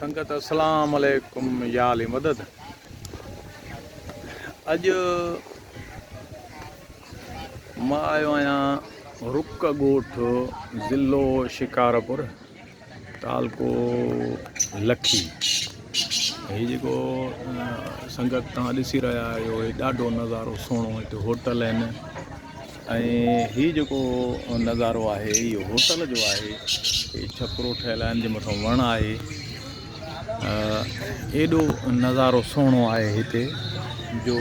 संगत अस्सलाम वालेकुम या अली मदद। अज मां आयो आहियां रुक ॻोठ, ज़िलो शिकारपुर, तालको लखी। ही जेको संगत तव्हां ॾिसी रहिया आहियो, हे ॾाढो नज़ारो सुहिणो। हिते होटल आहिनि ऐं हीउ जेको नज़ारो आहे इहो होटल जो आहे। ही छपिरो ठहियल आहिनि, जे मथां वण आहे। एॾो नज़ारो सुहिणो आहे हिते जो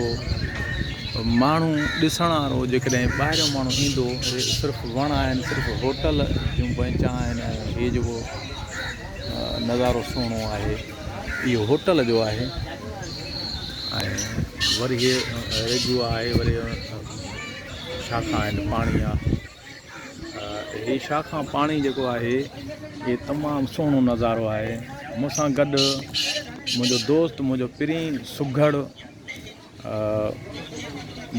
माण्हू ॾिसण वारो जेकॾहिं ॿाहिरियों माण्हू ईंदो, सिर्फ़ु वण आहिनि, सिर्फ़ु होटल जूं बैंचा आहिनि। हीअ जेको नज़ारो सुहिणो आहे इहो होटल जो आहे। ऐं वरी इहे रेगू आहे, वरी शाखा आहिनि पाणी आहे। ही शाखा पाणी जेको आहे इहे तमामु सुहिणो नज़ारो आहे। मूंसां गॾु मुंहिंजो दोस्त, मुंहिंजो पिरीं सुघड़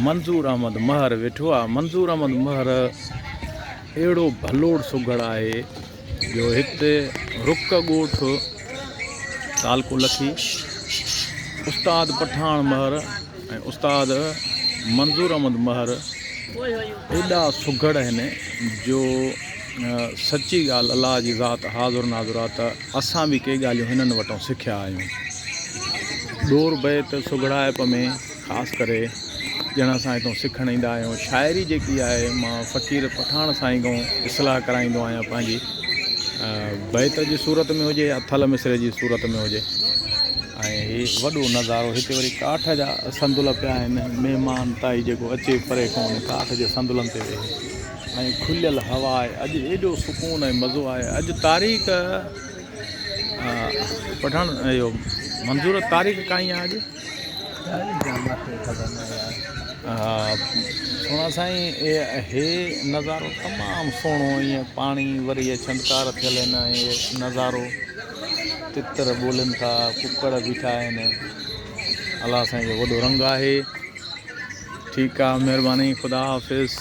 मंज़ूर अहमद महर वेठो आहे। मंज़ूर अहमद महर अहिड़ो भलोड़ सुघड़ आहे जो हिते रुक ॻोठ तालको लखी उस्ताद पठान महर ऐं उस्ताद मंज़ूर अहमद महर एॾा सुघड़ आहिनि जो सची ॻाल्हि, अलाह जी ज़ात हाज़ुर नाज़ुर आहे त असां बि के ॻाल्हियूं हिननि वटां सिखिया आहियूं। डोर बैत सुघड़ाइप में ख़ासि करे ॼण असां हितां सिखणु ईंदा आहियूं। शाइरी जेकी आहे मां फ़क़ीर पठान साईं खां इस्लाह कराईंदो आहियां, पंहिंजी बैत जी सूरत में हुजे या थल मिसरे जी सूरत में हुजे। ऐं हीउ वॾो नज़ारो, हिते वरी काठ जा संदुल पिया आहिनि। महिमान ताईं जेको अचे परे खां काठ जे संदुलनि ते वेहे ऐं खुलियल हवा आहे। अॼु एॾो सुकून ऐं मज़ो आहे। अॼु तारीख़ पठान इहो मंज़ूर तारीख़ काई आहे अॼु? हा सोना साईं, हे नज़ारो तमामु सुहिणो। ईअं पाणी, वरी इहे छंदकार थियल आहिनि, ऐं नज़ारो तितर ॿोलनि था, कुकड़ बीठा आहिनि। अलाह साईं जो वॾो रंग आहे। ठीकु आहे, महिरबानी, ख़ुदा हाफ़िज़।